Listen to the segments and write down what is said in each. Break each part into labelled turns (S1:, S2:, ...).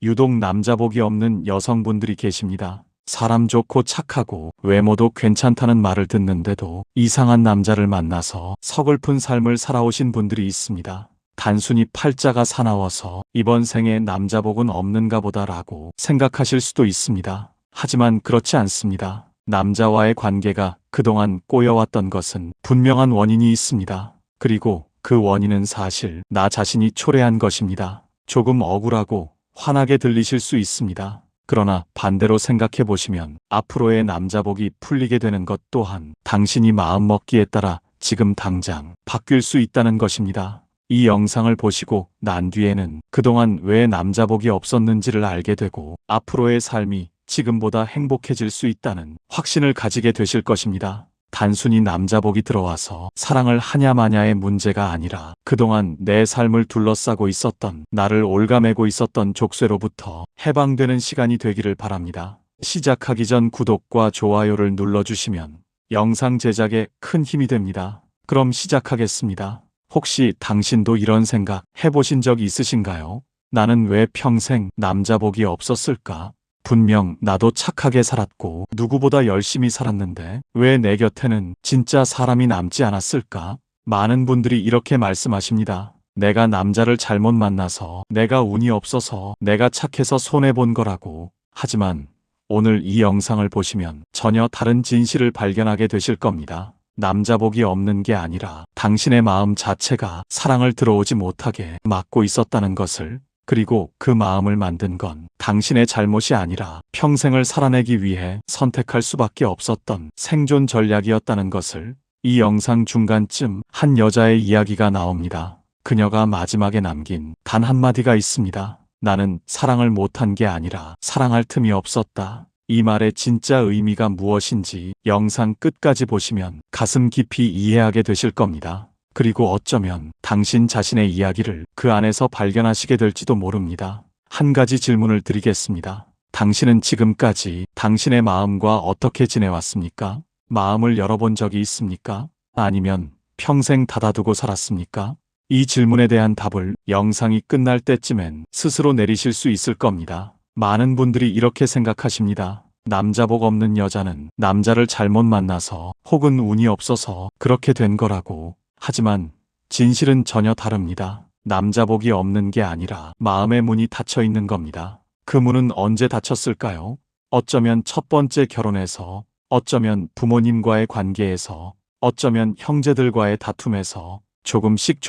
S1: 유독 남자복이 없는 여성분들이 계십니다. 사람 좋고 착하고 외모도 괜찮다는 말을 듣는데도 이상한 남자를 만나서 서글픈 삶을 살아오신 분들이 있습니다. 단순히 팔자가 사나워서 이번 생에 남자복은 없는가 보다라고 생각하실 수도 있습니다. 하지만 그렇지 않습니다. 남자와의 관계가 그동안 꼬여왔던 것은 분명한 원인이 있습니다. 그리고 그 원인은 사실 나 자신이 초래한 것입니다. 조금 억울하고 화나게 들리실 수 있습니다. 그러나 반대로 생각해 보시면 앞으로의 남자복이 풀리게 되는 것 또한 당신이 마음먹기에 따라 지금 당장 바뀔 수 있다는 것입니다. 이 영상을 보시고 난 뒤에는 그동안 왜 남자복이 없었는지를 알게 되고 앞으로의 삶이 지금보다 행복해질 수 있다는 확신을 가지게 되실 것입니다. 단순히 남자복이 들어와서 사랑을 하냐 마냐의 문제가 아니라 그동안 내 삶을 둘러싸고 있었던 나를 올가매고 있었던 족쇄로부터 해방되는 시간이 되기를 바랍니다. 시작하기 전 구독과 좋아요를 눌러주시면 영상 제작에 큰 힘이 됩니다. 그럼 시작하겠습니다. 혹시 당신도 이런 생각 해보신 적 있으신가요? 나는 왜 평생 남자복이 없었을까? 분명 나도 착하게 살았고 누구보다 열심히 살았는데 왜 내 곁에는 진짜 사람이 남지 않았을까? 많은 분들이 이렇게 말씀하십니다. 내가 남자를 잘못 만나서, 내가 운이 없어서, 내가 착해서 손해본 거라고. 하지만 오늘 이 영상을 보시면 전혀 다른 진실을 발견하게 되실 겁니다. 남자복이 없는 게 아니라 당신의 마음 자체가 사랑을 들어오지 못하게 막고 있었다는 것을, 그리고 그 마음을 만든 건 당신의 잘못이 아니라 평생을 살아내기 위해 선택할 수밖에 없었던 생존 전략이었다는 것을. 이 영상 중간쯤 한 여자의 이야기가 나옵니다. 그녀가 마지막에 남긴 단 한마디가 있습니다. 나는 사랑을 못한 게 아니라 사랑할 틈이 없었다. 이 말의 진짜 의미가 무엇인지 영상 끝까지 보시면 가슴 깊이 이해하게 되실 겁니다. 그리고 어쩌면 당신 자신의 이야기를 그 안에서 발견하시게 될지도 모릅니다. 한 가지 질문을 드리겠습니다. 당신은 지금까지 당신의 마음과 어떻게 지내왔습니까? 마음을 열어본 적이 있습니까? 아니면 평생 닫아두고 살았습니까? 이 질문에 대한 답을 영상이 끝날 때쯤엔 스스로 내리실 수 있을 겁니다. 많은 분들이 이렇게 생각하십니다. 남자복 없는 여자는 남자를 잘못 만나서 혹은 운이 없어서 그렇게 된 거라고. 하지만 진실은 전혀 다릅니다. 남자복이 없는 게 아니라 마음의 문이 닫혀 있는 겁니다. 그 문은 언제 닫혔을까요? 어쩌면 첫 번째 결혼에서, 어쩌면 부모님과의 관계에서, 어쩌면 형제들과의 다툼에서 조금씩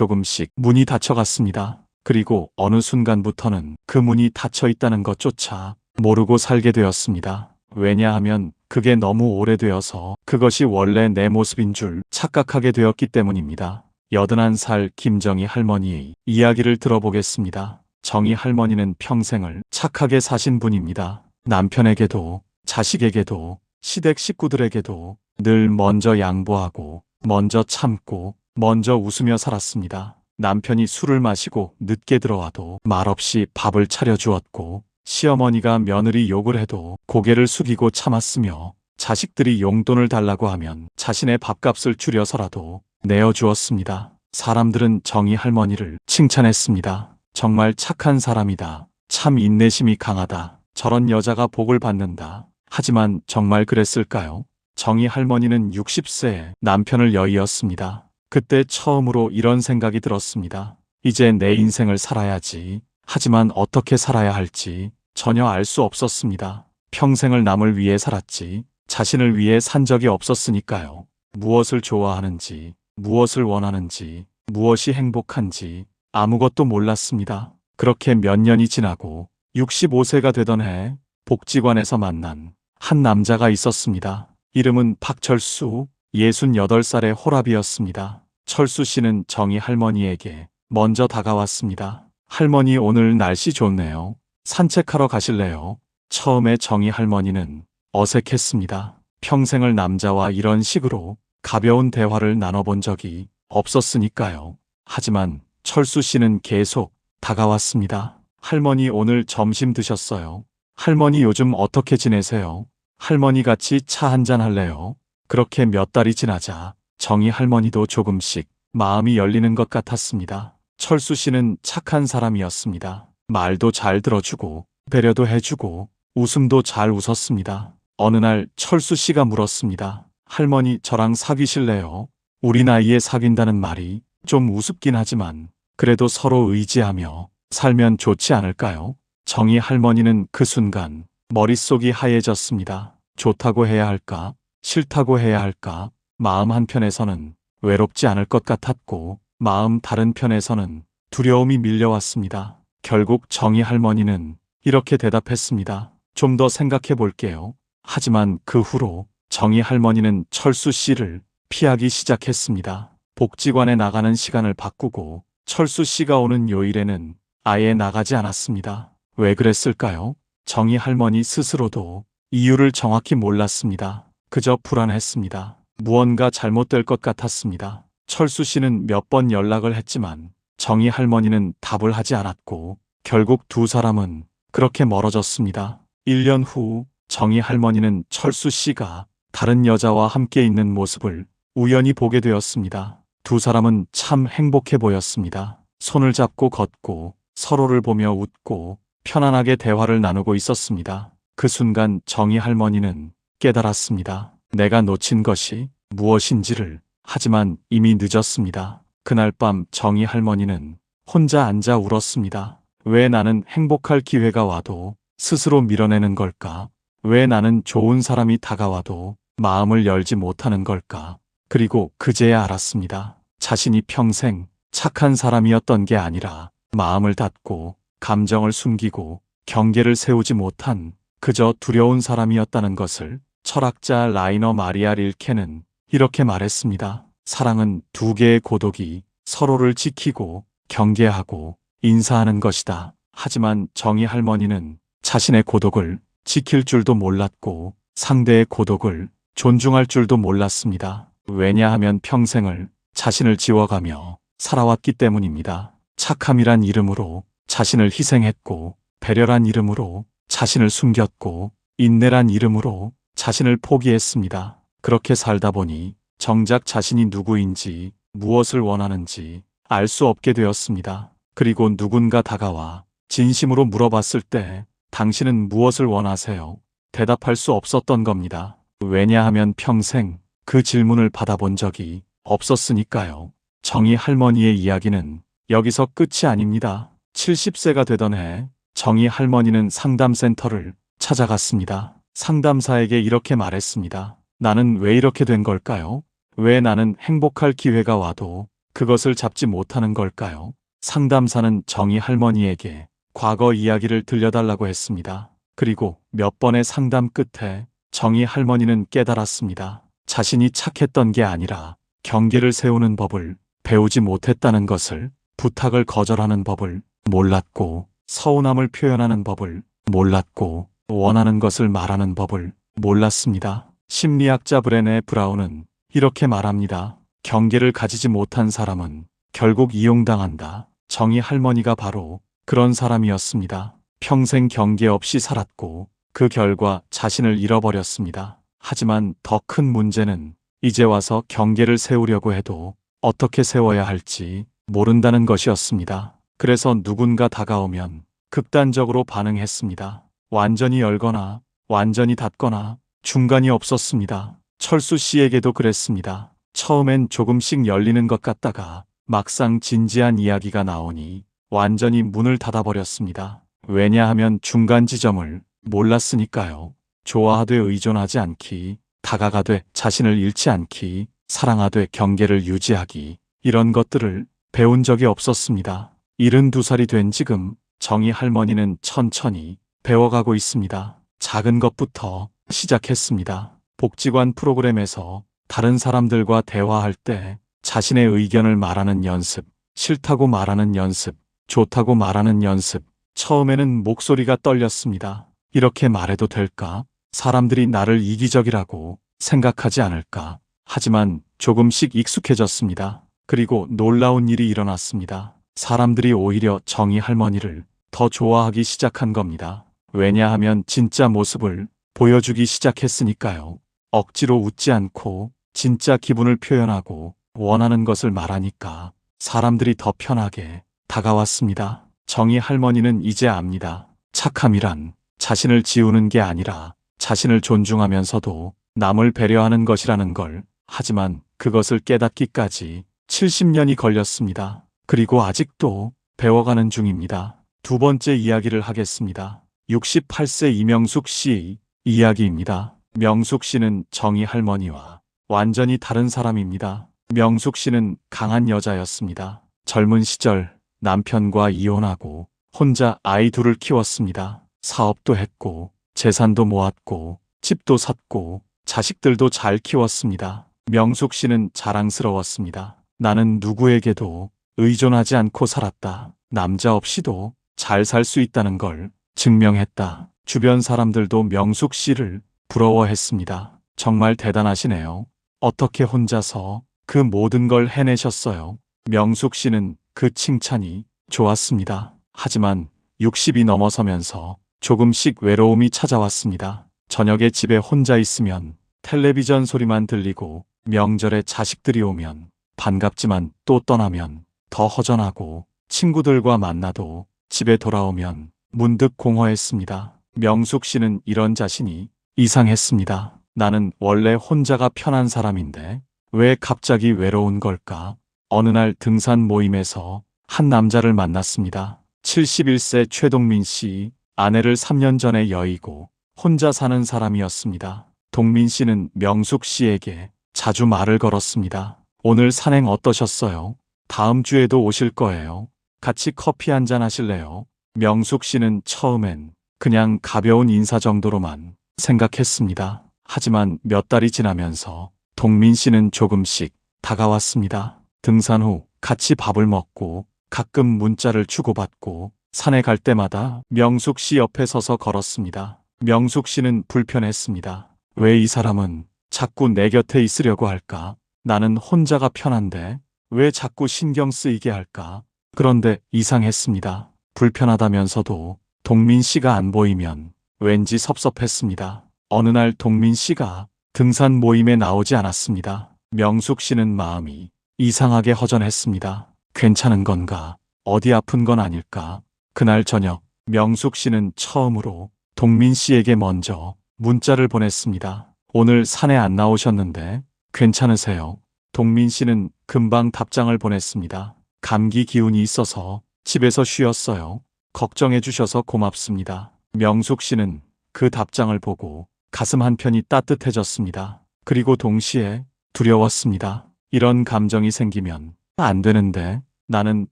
S1: 문이 닫혀갔습니다. 그리고 어느 순간부터는 그 문이 닫혀 있다는 것조차 모르고 살게 되었습니다. 왜냐하면 그게 너무 오래되어서 그것이 원래 내 모습인 줄 착각하게 되었기 때문입니다. 81살 김정희 할머니의 이야기를 들어보겠습니다. 정희 할머니는 평생을 착하게 사신 분입니다. 남편에게도, 자식에게도, 시댁 식구들에게도 늘 먼저 양보하고, 먼저 참고, 먼저 웃으며 살았습니다. 남편이 술을 마시고 늦게 들어와도 말없이 밥을 차려주었고, 시어머니가 며느리 욕을 해도 고개를 숙이고 참았으며, 자식들이 용돈을 달라고 하면 자신의 밥값을 줄여서라도 내어주었습니다. 사람들은 정희 할머니를 칭찬했습니다. 정말 착한 사람이다. 참 인내심이 강하다. 저런 여자가 복을 받는다. 하지만 정말 그랬을까요? 정희 할머니는 60세에 남편을 여의었습니다. 그때 처음으로 이런 생각이 들었습니다. 이제 내 인생을 살아야지. 하지만 어떻게 살아야 할지 전혀 알 수 없었습니다. 평생을 남을 위해 살았지 자신을 위해 산 적이 없었으니까요. 무엇을 좋아하는지, 무엇을 원하는지, 무엇이 행복한지 아무것도 몰랐습니다. 그렇게 몇 년이 지나고 65세가 되던 해 복지관에서 만난 한 남자가 있었습니다. 이름은 박철수, 68살의 호랍이었습니다. 철수 씨는 정희 할머니에게 먼저 다가왔습니다. 할머니, 오늘 날씨 좋네요. 산책하러 가실래요? 처음에 정희 할머니는 어색했습니다. 평생을 남자와 이런 식으로 가벼운 대화를 나눠본 적이 없었으니까요. 하지만 철수 씨는 계속 다가왔습니다. 할머니, 오늘 점심 드셨어요? 할머니, 요즘 어떻게 지내세요? 할머니, 같이 차 한잔 할래요? 그렇게 몇 달이 지나자 정희 할머니도 조금씩 마음이 열리는 것 같았습니다. 철수 씨는 착한 사람이었습니다. 말도 잘 들어주고 배려도 해주고 웃음도 잘 웃었습니다. 어느 날 철수 씨가 물었습니다. 할머니, 저랑 사귀실래요? 우리 나이에 사귄다는 말이 좀 우습긴 하지만 그래도 서로 의지하며 살면 좋지 않을까요? 정희 할머니는 그 순간 머릿속이 하얘졌습니다. 좋다고 해야 할까? 싫다고 해야 할까? 마음 한편에서는 외롭지 않을 것 같았고 마음 다른 편에서는 두려움이 밀려왔습니다. 결국 정희 할머니는 이렇게 대답했습니다. 좀 더 생각해 볼게요. 하지만 그 후로 정희 할머니는 철수 씨를 피하기 시작했습니다. 복지관에 나가는 시간을 바꾸고 철수 씨가 오는 요일에는 아예 나가지 않았습니다. 왜 그랬을까요? 정희 할머니 스스로도 이유를 정확히 몰랐습니다. 그저 불안했습니다. 무언가 잘못될 것 같았습니다. 철수 씨는 몇 번 연락을 했지만 정희 할머니는 답을 하지 않았고 결국 두 사람은 그렇게 멀어졌습니다. 1년 후 정희 할머니는 철수 씨가 다른 여자와 함께 있는 모습을 우연히 보게 되었습니다. 두 사람은 참 행복해 보였습니다. 손을 잡고 걷고 서로를 보며 웃고 편안하게 대화를 나누고 있었습니다. 그 순간 정희 할머니는 깨달았습니다. 내가 놓친 것이 무엇인지를. 하지만 이미 늦었습니다. 그날 밤 정희 할머니는 혼자 앉아 울었습니다. 왜 나는 행복할 기회가 와도 스스로 밀어내는 걸까? 왜 나는 좋은 사람이 다가와도 마음을 열지 못하는 걸까? 그리고 그제야 알았습니다. 자신이 평생 착한 사람이었던 게 아니라 마음을 닫고 감정을 숨기고 경계를 세우지 못한 그저 두려운 사람이었다는 것을. 철학자 라이너 마리아 릴케는 이렇게 말했습니다. 사랑은 두 개의 고독이 서로를 지키고 경계하고 인사하는 것이다. 하지만 정희 할머니는 자신의 고독을 지킬 줄도 몰랐고 상대의 고독을 존중할 줄도 몰랐습니다. 왜냐하면 평생을 자신을 지워가며 살아왔기 때문입니다. 착함이란 이름으로 자신을 희생했고 배려란 이름으로 자신을 숨겼고 인내란 이름으로 자신을 포기했습니다. 그렇게 살다 보니 정작 자신이 누구인지 무엇을 원하는지 알 수 없게 되었습니다. 그리고 누군가 다가와 진심으로 물어봤을 때 당신은 무엇을 원하세요? 대답할 수 없었던 겁니다. 왜냐하면 평생 그 질문을 받아본 적이 없었으니까요. 정희 할머니의 이야기는 여기서 끝이 아닙니다. 70세가 되던 해 정희 할머니는 상담센터를 찾아갔습니다. 상담사에게 이렇게 말했습니다. 나는 왜 이렇게 된 걸까요? 왜 나는 행복할 기회가 와도 그것을 잡지 못하는 걸까요? 상담사는 정희 할머니에게 과거 이야기를 들려달라고 했습니다. 그리고 몇 번의 상담 끝에 정희 할머니는 깨달았습니다. 자신이 착했던 게 아니라 경계를 세우는 법을 배우지 못했다는 것을. 부탁을 거절하는 법을 몰랐고 서운함을 표현하는 법을 몰랐고 원하는 것을 말하는 법을 몰랐습니다. 심리학자 브레네 브라운은 이렇게 말합니다. 경계를 가지지 못한 사람은 결국 이용당한다. 정희 할머니가 바로 그런 사람이었습니다. 평생 경계 없이 살았고 그 결과 자신을 잃어버렸습니다. 하지만 더 큰 문제는 이제 와서 경계를 세우려고 해도 어떻게 세워야 할지 모른다는 것이었습니다. 그래서 누군가 다가오면 극단적으로 반응했습니다. 완전히 열거나 완전히 닫거나 중간이 없었습니다. 철수 씨에게도 그랬습니다. 처음엔 조금씩 열리는 것 같다가 막상 진지한 이야기가 나오니 완전히 문을 닫아버렸습니다. 왜냐하면 중간 지점을 몰랐으니까요. 좋아하되 의존하지 않기, 다가가되 자신을 잃지 않기, 사랑하되 경계를 유지하기, 이런 것들을 배운 적이 없었습니다. 72살이 된 지금 정희 할머니는 천천히 배워가고 있습니다. 작은 것부터 시작했습니다. 복지관 프로그램에서 다른 사람들과 대화할 때 자신의 의견을 말하는 연습, 싫다고 말하는 연습, 좋다고 말하는 연습. 처음에는 목소리가 떨렸습니다. 이렇게 말해도 될까? 사람들이 나를 이기적이라고 생각하지 않을까? 하지만 조금씩 익숙해졌습니다. 그리고 놀라운 일이 일어났습니다. 사람들이 오히려 정희 할머니를 더 좋아하기 시작한 겁니다. 왜냐하면 진짜 모습을 보여주기 시작했으니까요. 억지로 웃지 않고 진짜 기분을 표현하고 원하는 것을 말하니까 사람들이 더 편하게 다가왔습니다. 정희 할머니는 이제 압니다. 착함이란 자신을 지우는 게 아니라 자신을 존중하면서도 남을 배려하는 것이라는 걸, 하지만 그것을 깨닫기까지 70년이 걸렸습니다. 그리고 아직도 배워가는 중입니다. 두 번째 이야기를 하겠습니다. 68세 이명숙 씨의 이야기입니다. 명숙 씨는 정희 할머니와 완전히 다른 사람입니다. 명숙 씨는 강한 여자였습니다. 젊은 시절 남편과 이혼하고 혼자 아이 둘을 키웠습니다. 사업도 했고 재산도 모았고 집도 샀고 자식들도 잘 키웠습니다. 명숙 씨는 자랑스러웠습니다. 나는 누구에게도 의존하지 않고 살았다. 남자 없이도 잘 살 수 있다는 걸 증명했다. 주변 사람들도 명숙 씨를 부러워했습니다. 정말 대단하시네요. 어떻게 혼자서 그 모든 걸 해내셨어요? 명숙 씨는 그 칭찬이 좋았습니다. 하지만 60이 넘어서면서 조금씩 외로움이 찾아왔습니다. 저녁에 집에 혼자 있으면 텔레비전 소리만 들리고, 명절에 자식들이 오면 반갑지만 또 떠나면 더 허전하고, 친구들과 만나도 집에 돌아오면 문득 공허했습니다. 명숙 씨는 이런 자신이 이상했습니다. 나는 원래 혼자가 편한 사람인데 왜 갑자기 외로운 걸까? 어느 날 등산 모임에서 한 남자를 만났습니다. 71세 최동민 씨, 아내를 3년 전에 여의고 혼자 사는 사람이었습니다. 동민 씨는 명숙 씨에게 자주 말을 걸었습니다. 오늘 산행 어떠셨어요? 다음 주에도 오실 거예요. 같이 커피 한잔 하실래요? 명숙 씨는 처음엔 그냥 가벼운 인사 정도로만 생각했습니다. 하지만 몇 달이 지나면서 동민 씨는 조금씩 다가왔습니다. 등산 후 같이 밥을 먹고 가끔 문자를 주고받고 산에 갈 때마다 명숙 씨 옆에 서서 걸었습니다. 명숙 씨는 불편했습니다. 왜 이 사람은 자꾸 내 곁에 있으려고 할까? 나는 혼자가 편한데 왜 자꾸 신경 쓰이게 할까? 그런데 이상했습니다. 불편하다면서도 동민 씨가 안 보이면 왠지 섭섭했습니다. 어느 날 동민 씨가 등산 모임에 나오지 않았습니다. 명숙 씨는 마음이 이상하게 허전했습니다. 괜찮은 건가? 어디 아픈 건 아닐까? 그날 저녁 명숙 씨는 처음으로 동민 씨에게 먼저 문자를 보냈습니다. 오늘 산에 안 나오셨는데 괜찮으세요? 동민 씨는 금방 답장을 보냈습니다. 감기 기운이 있어서 집에서 쉬었어요. 걱정해 주셔서 고맙습니다. 명숙 씨는 그 답장을 보고 가슴 한편이 따뜻해졌습니다. 그리고 동시에 두려웠습니다. 이런 감정이 생기면 안 되는데, 나는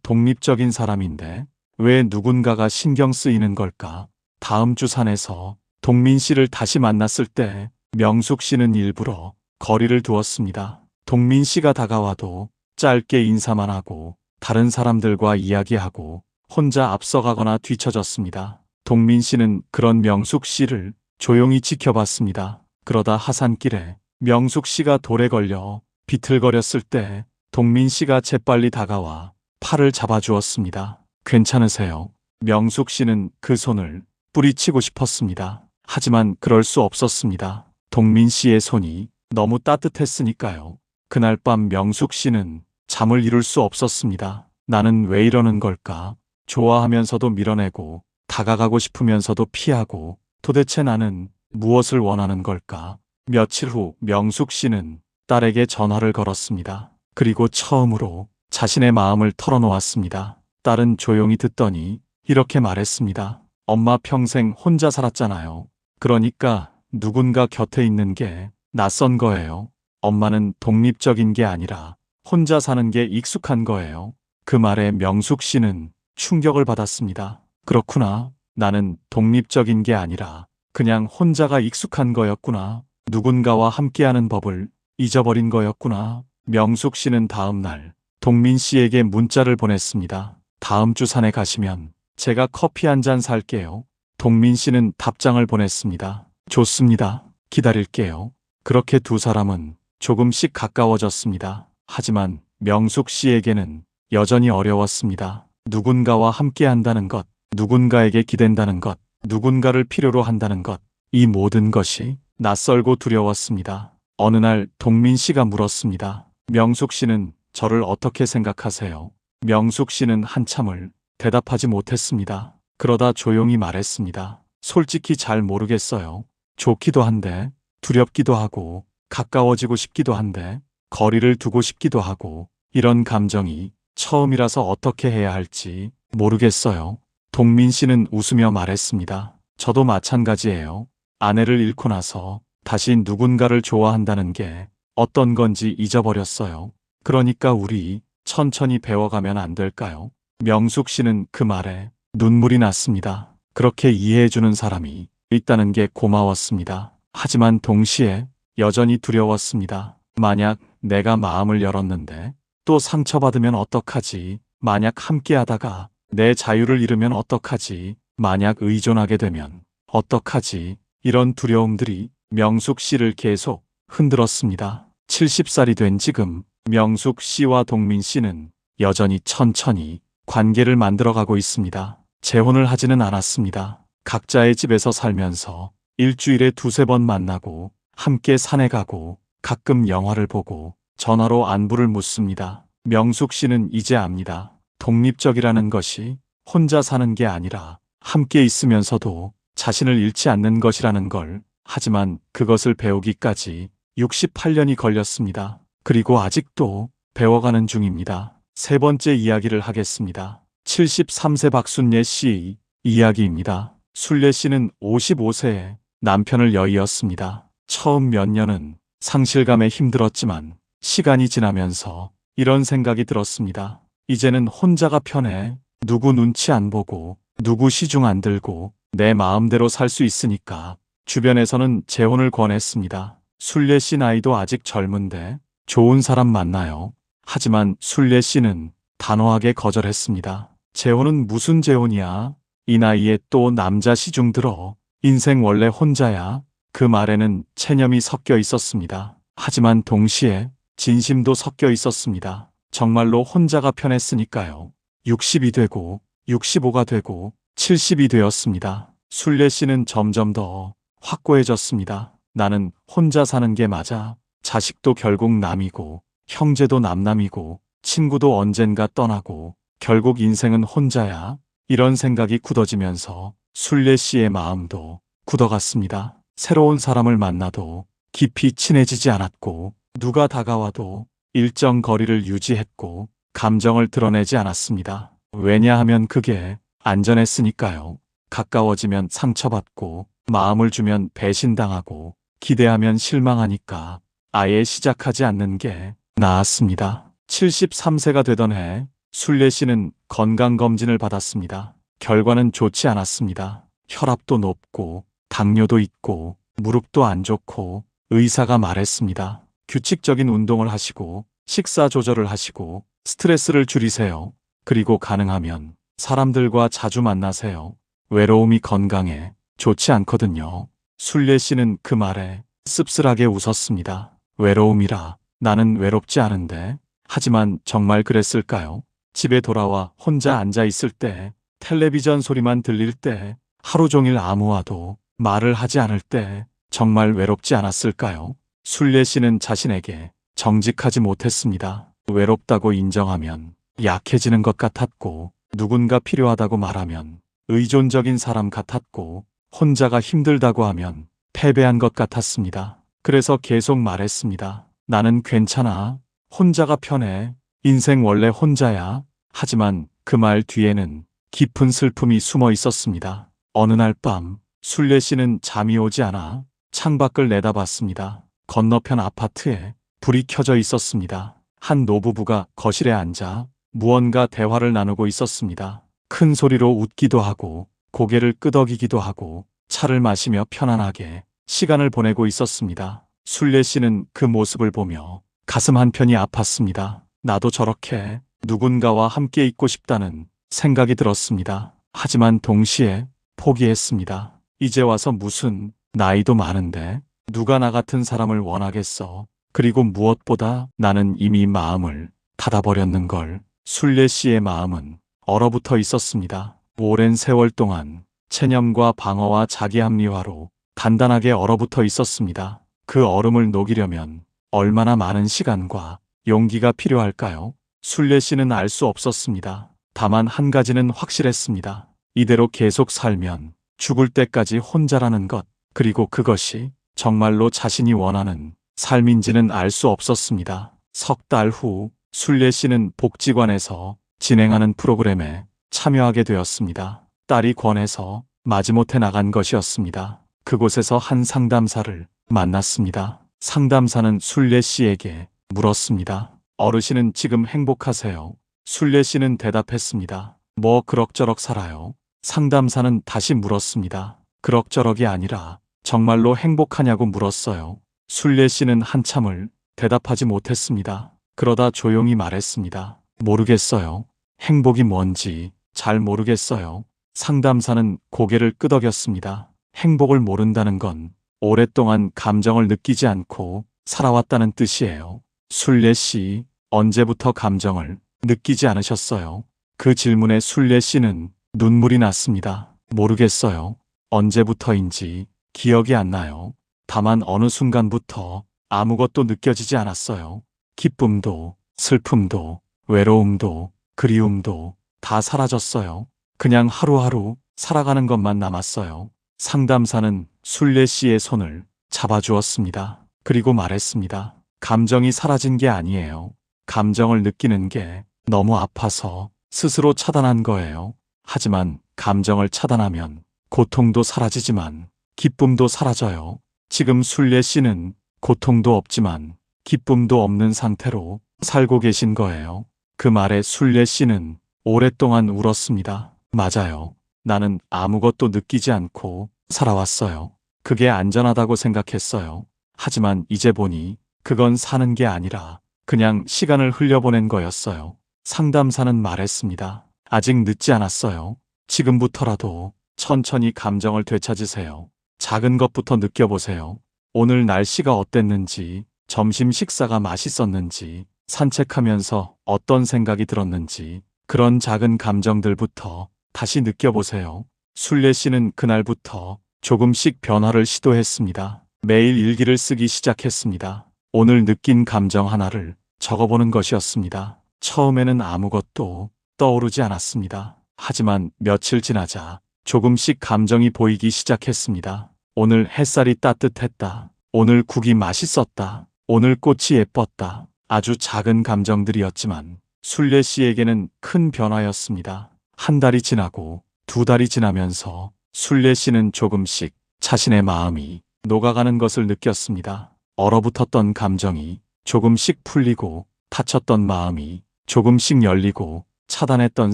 S1: 독립적인 사람인데 왜 누군가가 신경 쓰이는 걸까? 다음 주 산에서 동민 씨를 다시 만났을 때 명숙 씨는 일부러 거리를 두었습니다. 동민 씨가 다가와도 짧게 인사만 하고 다른 사람들과 이야기하고 혼자 앞서가거나 뒤처졌습니다. 동민 씨는 그런 명숙 씨를 조용히 지켜봤습니다. 그러다 하산길에 명숙 씨가 돌에 걸려 비틀거렸을 때 동민 씨가 재빨리 다가와 팔을 잡아주었습니다. 괜찮으세요? 명숙 씨는 그 손을 뿌리치고 싶었습니다. 하지만 그럴 수 없었습니다. 동민 씨의 손이 너무 따뜻했으니까요. 그날 밤 명숙 씨는 잠을 이룰 수 없었습니다. 나는 왜 이러는 걸까? 좋아하면서도 밀어내고 다가가고 싶으면서도 피하고, 도대체 나는 무엇을 원하는 걸까? 며칠 후 명숙 씨는 딸에게 전화를 걸었습니다. 그리고 처음으로 자신의 마음을 털어놓았습니다. 딸은 조용히 듣더니 이렇게 말했습니다. 엄마 평생 혼자 살았잖아요. 그러니까 누군가 곁에 있는 게 낯선 거예요. 엄마는 독립적인 게 아니라 혼자 사는 게 익숙한 거예요. 그 말에 명숙 씨는 충격을 받았습니다. 그렇구나. 나는 독립적인 게 아니라 그냥 혼자가 익숙한 거였구나. 누군가와 함께하는 법을 잊어버린 거였구나. 명숙 씨는 다음 날 동민 씨에게 문자를 보냈습니다. 다음 주 산에 가시면 제가 커피 한 잔 살게요. 동민 씨는 답장을 보냈습니다. 좋습니다. 기다릴게요. 그렇게 두 사람은 조금씩 가까워졌습니다. 하지만 명숙 씨에게는 여전히 어려웠습니다. 누군가와 함께 한다는 것, 누군가에게 기댄다는 것, 누군가를 필요로 한다는 것, 이 모든 것이 낯설고 두려웠습니다. 어느 날 동민 씨가 물었습니다. 명숙 씨는 저를 어떻게 생각하세요? 명숙 씨는 한참을 대답하지 못했습니다. 그러다 조용히 말했습니다. 솔직히 잘 모르겠어요. 좋기도 한데, 두렵기도 하고, 가까워지고 싶기도 한데, 거리를 두고 싶기도 하고, 이런 감정이 처음이라서 어떻게 해야 할지 모르겠어요. 동민 씨는 웃으며 말했습니다. 저도 마찬가지예요. 아내를 잃고 나서 다시 누군가를 좋아한다는 게 어떤 건지 잊어버렸어요. 그러니까 우리 천천히 배워가면 안 될까요? 명숙 씨는 그 말에 눈물이 났습니다. 그렇게 이해해주는 사람이 있다는 게 고마웠습니다. 하지만 동시에 여전히 두려웠습니다. 만약 내가 마음을 열었는데 또 상처받으면 어떡하지? 만약 함께 하다가 내 자유를 잃으면 어떡하지? 만약 의존하게 되면 어떡하지? 이런 두려움들이 명숙 씨를 계속 흔들었습니다. 70살이 된 지금 명숙 씨와 동민 씨는 여전히 천천히 관계를 만들어가고 있습니다. 재혼을 하지는 않았습니다. 각자의 집에서 살면서 일주일에 두세 번 만나고 함께 산에 가고 가끔 영화를 보고 전화로 안부를 묻습니다. 명숙 씨는 이제 압니다. 독립적이라는 것이 혼자 사는 게 아니라 함께 있으면서도 자신을 잃지 않는 것이라는 걸. 하지만 그것을 배우기까지 68년이 걸렸습니다. 그리고 아직도 배워가는 중입니다. 세 번째 이야기를 하겠습니다. 73세 박순례 씨의 이야기입니다. 순례 씨는 55세에 남편을 여의었습니다. 처음 몇 년은 상실감에 힘들었지만 시간이 지나면서 이런 생각이 들었습니다. 이제는 혼자가 편해. 누구 눈치 안 보고 누구 시중 안 들고 내 마음대로 살 수 있으니까. 주변에서는 재혼을 권했습니다. 순례 씨 나이도 아직 젊은데 좋은 사람 만나요. 하지만 순례 씨는 단호하게 거절했습니다. 재혼은 무슨 재혼이야? 이 나이에 또 남자 시중 들어. 인생 원래 혼자야. 그 말에는 체념이 섞여 있었습니다. 하지만 동시에 진심도 섞여 있었습니다. 정말로 혼자가 편했으니까요. 60이 되고 65가 되고 70이 되었습니다. 순례 씨는 점점 더 확고해졌습니다. 나는 혼자 사는 게 맞아. 자식도 결국 남이고 형제도 남남이고 친구도 언젠가 떠나고 결국 인생은 혼자야. 이런 생각이 굳어지면서 순례 씨의 마음도 굳어갔습니다. 새로운 사람을 만나도 깊이 친해지지 않았고 누가 다가와도 일정 거리를 유지했고 감정을 드러내지 않았습니다. 왜냐하면 그게 안전했으니까요. 가까워지면 상처받고 마음을 주면 배신당하고 기대하면 실망하니까 아예 시작하지 않는 게 나았습니다. 73세가 되던 해 순례 씨는 건강검진을 받았습니다. 결과는 좋지 않았습니다. 혈압도 높고 당뇨도 있고 무릎도 안 좋고 의사가 말했습니다. 규칙적인 운동을 하시고 식사 조절을 하시고 스트레스를 줄이세요. 그리고 가능하면 사람들과 자주 만나세요. 외로움이 건강에 좋지 않거든요. 순례 씨는 그 말에 씁쓸하게 웃었습니다. 외로움이라 나는 외롭지 않은데. 하지만 정말 그랬을까요? 집에 돌아와 혼자 앉아 있을 때, 텔레비전 소리만 들릴 때, 하루 종일 아무와도 말을 하지 않을 때 정말 외롭지 않았을까요? 순례 씨는 자신에게 정직하지 못했습니다. 외롭다고 인정하면 약해지는 것 같았고 누군가 필요하다고 말하면 의존적인 사람 같았고 혼자가 힘들다고 하면 패배한 것 같았습니다. 그래서 계속 말했습니다. 나는 괜찮아. 혼자가 편해. 인생 원래 혼자야. 하지만 그 말 뒤에는 깊은 슬픔이 숨어 있었습니다. 어느 날 밤 순례 씨는 잠이 오지 않아 창밖을 내다봤습니다. 건너편 아파트에 불이 켜져 있었습니다. 한 노부부가 거실에 앉아 무언가 대화를 나누고 있었습니다. 큰 소리로 웃기도 하고 고개를 끄덕이기도 하고 차를 마시며 편안하게 시간을 보내고 있었습니다. 순례 씨는 그 모습을 보며 가슴 한편이 아팠습니다. 나도 저렇게 누군가와 함께 있고 싶다는 생각이 들었습니다. 하지만 동시에 포기했습니다. 이제 와서 무슨 나이도 많은데 누가 나 같은 사람을 원하겠어. 그리고 무엇보다 나는 이미 마음을 닫아버렸는걸. 순례 씨의 마음은 얼어붙어 있었습니다. 오랜 세월 동안 체념과 방어와 자기 합리화로 단단하게 얼어붙어 있었습니다. 그 얼음을 녹이려면 얼마나 많은 시간과 용기가 필요할까요? 순례 씨는 알 수 없었습니다. 다만 한 가지는 확실했습니다. 이대로 계속 살면 죽을 때까지 혼자라는 것, 그리고 그것이 정말로 자신이 원하는 삶인지는 알 수 없었습니다. 석 달 후 순례 씨는 복지관에서 진행하는 프로그램에 참여하게 되었습니다. 딸이 권해서 마지못해 나간 것이었습니다. 그곳에서 한 상담사를 만났습니다. 상담사는 순례 씨에게 물었습니다. 어르신은 지금 행복하세요? 순례 씨는 대답했습니다. 뭐 그럭저럭 살아요. 상담사는 다시 물었습니다. 그럭저럭이 아니라 정말로 행복하냐고 물었어요. 순례 씨는 한참을 대답하지 못했습니다. 그러다 조용히 말했습니다. 모르겠어요. 행복이 뭔지 잘 모르겠어요. 상담사는 고개를 끄덕였습니다. 행복을 모른다는 건 오랫동안 감정을 느끼지 않고 살아왔다는 뜻이에요. 순례 씨, 언제부터 감정을 느끼지 않으셨어요? 그 질문에 순례 씨는 눈물이 났습니다. 모르겠어요. 언제부터인지 기억이 안 나요. 다만 어느 순간부터 아무것도 느껴지지 않았어요. 기쁨도, 슬픔도, 외로움도, 그리움도 다 사라졌어요. 그냥 하루하루 살아가는 것만 남았어요. 상담사는 순례 씨의 손을 잡아주었습니다. 그리고 말했습니다. 감정이 사라진 게 아니에요. 감정을 느끼는 게 너무 아파서 스스로 차단한 거예요. 하지만 감정을 차단하면 고통도 사라지지만 기쁨도 사라져요. 지금 순례 씨는 고통도 없지만 기쁨도 없는 상태로 살고 계신 거예요. 그 말에 순례 씨는 오랫동안 울었습니다. 맞아요. 나는 아무것도 느끼지 않고 살아왔어요. 그게 안전하다고 생각했어요. 하지만 이제 보니 그건 사는 게 아니라 그냥 시간을 흘려보낸 거였어요. 상담사는 말했습니다. 아직 늦지 않았어요. 지금부터라도 천천히 감정을 되찾으세요. 작은 것부터 느껴보세요. 오늘 날씨가 어땠는지, 점심 식사가 맛있었는지, 산책하면서 어떤 생각이 들었는지, 그런 작은 감정들부터 다시 느껴보세요. 순례 씨는 그날부터 조금씩 변화를 시도했습니다. 매일 일기를 쓰기 시작했습니다. 오늘 느낀 감정 하나를 적어보는 것이었습니다. 처음에는 아무것도 떠오르지 않았습니다. 하지만 며칠 지나자 조금씩 감정이 보이기 시작했습니다. 오늘 햇살이 따뜻했다. 오늘 국이 맛있었다. 오늘 꽃이 예뻤다. 아주 작은 감정들이었지만 순례 씨에게는 큰 변화였습니다. 한 달이 지나고 두 달이 지나면서 순례 씨는 조금씩 자신의 마음이 녹아가는 것을 느꼈습니다. 얼어붙었던 감정이 조금씩 풀리고 닫혔던 마음이 조금씩 열리고 차단했던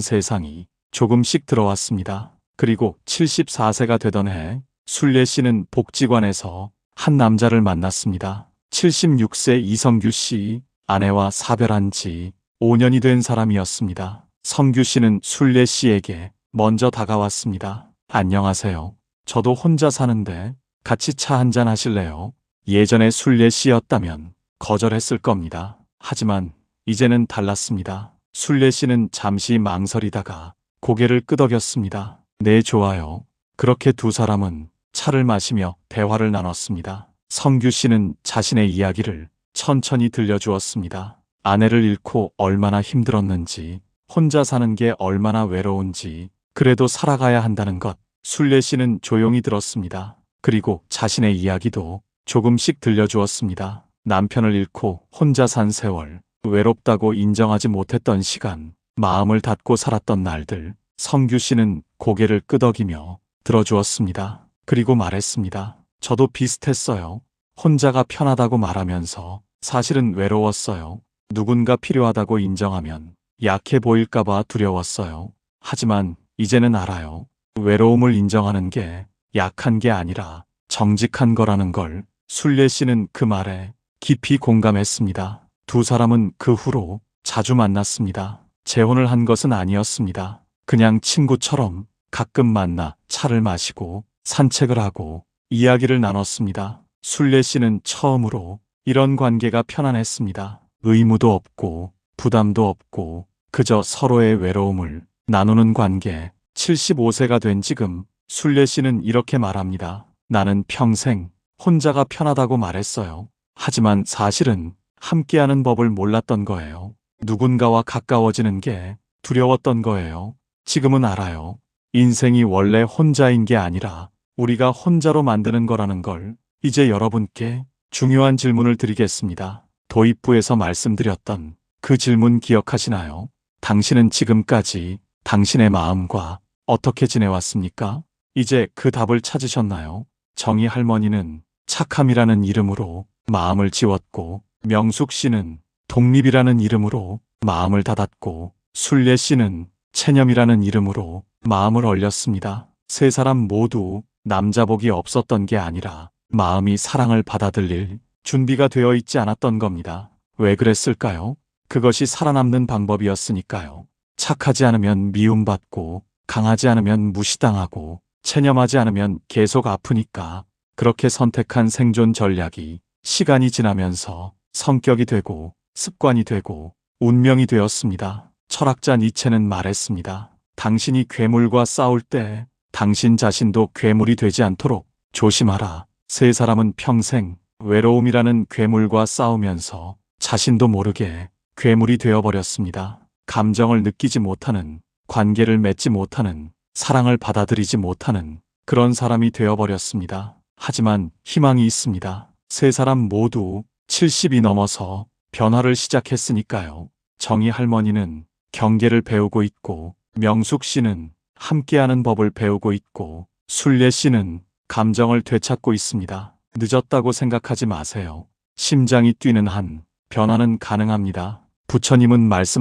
S1: 세상이 조금씩 들어왔습니다. 그리고 74세가 되던 해 순례 씨는 복지관에서 한 남자를 만났습니다. 76세 이성규 씨, 아내와 사별한 지 5년이 된 사람이었습니다. 성규 씨는 순례 씨에게 먼저 다가왔습니다. 안녕하세요. 저도 혼자 사는데 같이 차 한잔 하실래요? 예전에 순례 씨였다면 거절했을 겁니다. 하지만 이제는 달랐습니다. 순례 씨는 잠시 망설이다가 고개를 끄덕였습니다. 네, 좋아요. 그렇게 두 사람은 차를 마시며 대화를 나눴습니다. 성규 씨는 자신의 이야기를 천천히 들려주었습니다. 아내를 잃고 얼마나 힘들었는지, 혼자 사는 게 얼마나 외로운지, 그래도 살아가야 한다는 것. 순례 씨는 조용히 들었습니다. 그리고 자신의 이야기도 조금씩 들려주었습니다. 남편을 잃고 혼자 산 세월, 외롭다고 인정하지 못했던 시간, 마음을 닫고 살았던 날들. 성규 씨는 고개를 끄덕이며 들어주었습니다. 그리고 말했습니다. 저도 비슷했어요. 혼자가 편하다고 말하면서 사실은 외로웠어요. 누군가 필요하다고 인정하면 약해 보일까봐 두려웠어요. 하지만 이제는 알아요. 외로움을 인정하는 게 약한 게 아니라 정직한 거라는 걸. 순례 씨는 그 말에 깊이 공감했습니다. 두 사람은 그 후로 자주 만났습니다. 재혼을 한 것은 아니었습니다. 그냥 친구처럼 가끔 만나 차를 마시고 산책을 하고 이야기를 나눴습니다. 순례 씨는 처음으로 이런 관계가 편안했습니다. 의무도 없고 부담도 없고 그저 서로의 외로움을 나누는 관계. 75세가 된 지금 순례 씨는 이렇게 말합니다. 나는 평생 혼자가 편하다고 말했어요. 하지만 사실은 함께하는 법을 몰랐던 거예요. 누군가와 가까워지는 게 두려웠던 거예요. 지금은 알아요. 인생이 원래 혼자인 게 아니라 우리가 혼자로 만드는 거라는 걸 이제 여러분께 중요한 질문을 드리겠습니다. 도입부에서 말씀드렸던 그 질문 기억하시나요? 당신은 지금까지 당신의 마음과 어떻게 지내왔습니까? 이제 그 답을 찾으셨나요? 정희 할머니는 착함이라는 이름으로 마음을 지웠고, 명숙 씨는 독립이라는 이름으로 마음을 닫았고, 순례 씨는 체념이라는 이름으로 마음을 얼렸습니다. 세 사람 모두 남자복이 없었던 게 아니라 마음이 사랑을 받아들일 준비가 되어 있지 않았던 겁니다. 왜 그랬을까요? 그것이 살아남는 방법이었으니까요. 착하지 않으면 미움받고, 강하지 않으면 무시당하고, 체념하지 않으면 계속 아프니까 그렇게 선택한 생존 전략이 시간이 지나면서 성격이 되고 습관이 되고 운명이 되었습니다. 철학자 니체는 말했습니다. 당신이 괴물과 싸울 때 당신 자신도 괴물이 되지 않도록 조심하라. 세 사람은 평생 외로움이라는 괴물과 싸우면서 자신도 모르게 괴물이 되어버렸습니다. 감정을 느끼지 못하는, 관계를 맺지 못하는, 사랑을 받아들이지 못하는 그런 사람이 되어버렸습니다. 하지만 희망이 있습니다. 세 사람 모두 70이 넘어서 변화를 시작했으니까요. 정희 할머니는 경계를 배우고 있고, 명숙 씨는 함께하는 법을 배우고 있고, 순례 씨는 감정을 되찾고 있습니다. 늦었다고 생각하지 마세요. 심장이 뛰는 한 변화는 가능합니다. 부처님은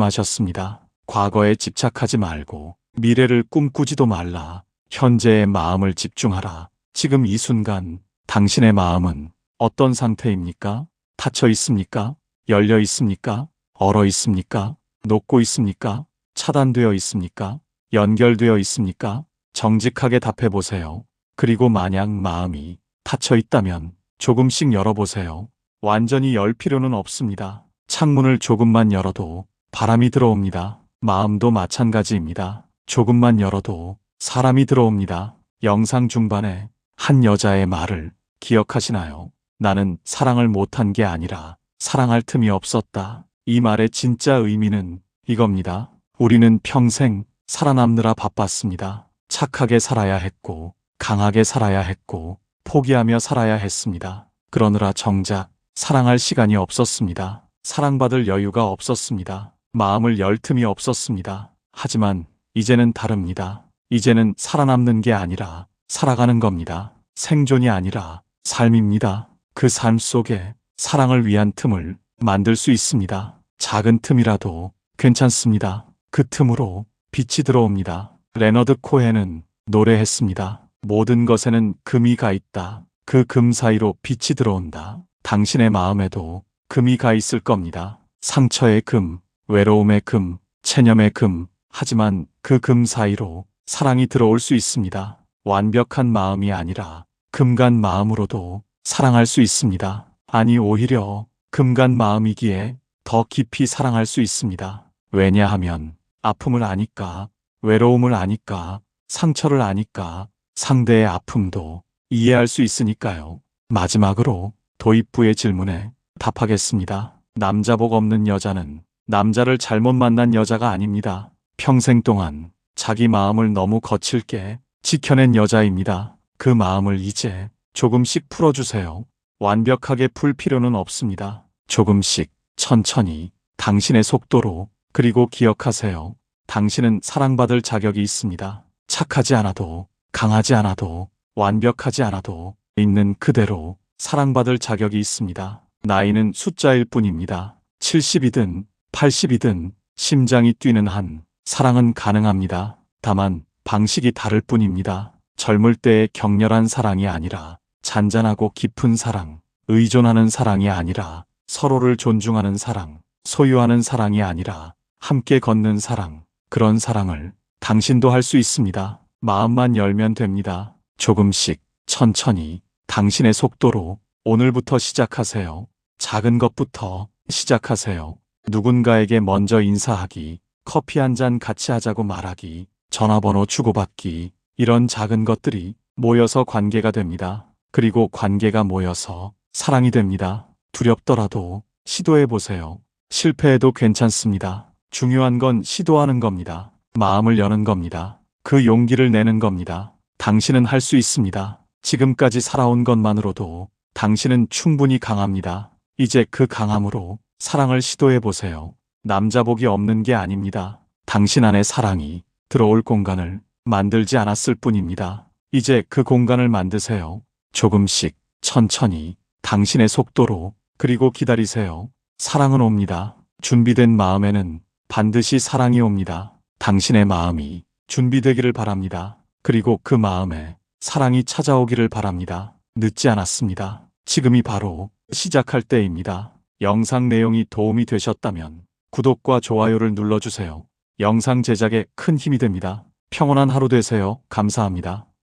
S1: 말씀하셨습니다. 과거에 집착하지 말고 미래를 꿈꾸지도 말라. 현재의 마음을 집중하라. 지금 이 순간 당신의 마음은 어떤 상태입니까? 닫혀 있습니까? 열려 있습니까? 얼어 있습니까? 녹고 있습니까? 차단되어 있습니까? 연결되어 있습니까? 정직하게 답해 보세요. 그리고 만약 마음이 닫혀 있다면 조금씩 열어보세요. 완전히 열 필요는 없습니다. 창문을 조금만 열어도 바람이 들어옵니다. 마음도 마찬가지입니다. 조금만 열어도 사람이 들어옵니다. 영상 중반에 한 여자의 말을 기억하시나요? 나는 사랑을 못한 게 아니라 사랑할 틈이 없었다. 이 말의 진짜 의미는 이겁니다. 우리는 평생 살아남느라 바빴습니다. 착하게 살아야 했고, 강하게 살아야 했고, 포기하며 살아야 했습니다. 그러느라 정작 사랑할 시간이 없었습니다. 사랑받을 여유가 없었습니다. 마음을 열 틈이 없었습니다. 하지만 이제는 다릅니다. 이제는 살아남는 게 아니라 살아가는 겁니다. 생존이 아니라 삶입니다. 그 삶 속에 사랑을 위한 틈을 만들 수 있습니다. 작은 틈이라도 괜찮습니다. 그 틈으로 빛이 들어옵니다. 레너드 코헨은 노래했습니다. 모든 것에는 금이 가 있다. 그 금 사이로 빛이 들어온다. 당신의 마음에도 금이 가 있을 겁니다. 상처의 금, 외로움의 금, 체념의 금. 하지만 그 금 사이로 사랑이 들어올 수 있습니다. 완벽한 마음이 아니라 금간 마음으로도 사랑할 수 있습니다. 아니, 오히려 금간 마음이기에 더 깊이 사랑할 수 있습니다. 왜냐하면 아픔을 아니까, 외로움을 아니까, 상처를 아니까, 상대의 아픔도 이해할 수 있으니까요. 마지막으로 도입부의 질문에 답하겠습니다. 남자복 없는 여자는 남자를 잘못 만난 여자가 아닙니다. 평생 동안 자기 마음을 너무 거칠게 지켜낸 여자입니다. 그 마음을 이제 조금씩 풀어주세요. 완벽하게 풀 필요는 없습니다. 조금씩, 천천히, 당신의 속도로. 그리고 기억하세요. 당신은 사랑받을 자격이 있습니다. 착하지 않아도, 강하지 않아도, 완벽하지 않아도 있는 그대로 사랑받을 자격이 있습니다. 나이는 숫자일 뿐입니다. 70이든 80이든 심장이 뛰는 한 사랑은 가능합니다. 다만 방식이 다를 뿐입니다. 젊을 때의 격렬한 사랑이 아니라 잔잔하고 깊은 사랑, 의존하는 사랑이 아니라 서로를 존중하는 사랑, 소유하는 사랑이 아니라 함께 걷는 사랑, 그런 사랑을 당신도 할 수 있습니다. 마음만 열면 됩니다. 조금씩, 천천히, 당신의 속도로 오늘부터 시작하세요. 작은 것부터 시작하세요. 누군가에게 먼저 인사하기, 커피 한 잔 같이 하자고 말하기, 전화번호 주고받기, 이런 작은 것들이 모여서 관계가 됩니다. 그리고 관계가 모여서 사랑이 됩니다. 두렵더라도 시도해보세요. 실패해도 괜찮습니다. 중요한 건 시도하는 겁니다. 마음을 여는 겁니다. 그 용기를 내는 겁니다. 당신은 할 수 있습니다. 지금까지 살아온 것만으로도 당신은 충분히 강합니다. 이제 그 강함으로 사랑을 시도해 보세요. 남자복이 없는 게 아닙니다. 당신 안에 사랑이 들어올 공간을 만들지 않았을 뿐입니다. 이제 그 공간을 만드세요. 조금씩, 천천히, 당신의 속도로, 그리고 기다리세요. 사랑은 옵니다. 준비된 마음에는 반드시 사랑이 옵니다. 당신의 마음이 준비되기를 바랍니다. 그리고 그 마음에 사랑이 찾아오기를 바랍니다. 늦지 않았습니다. 지금이 바로 시작할 때입니다. 영상 내용이 도움이 되셨다면 구독과 좋아요를 눌러주세요. 영상 제작에 큰 힘이 됩니다. 평온한 하루 되세요. 감사합니다.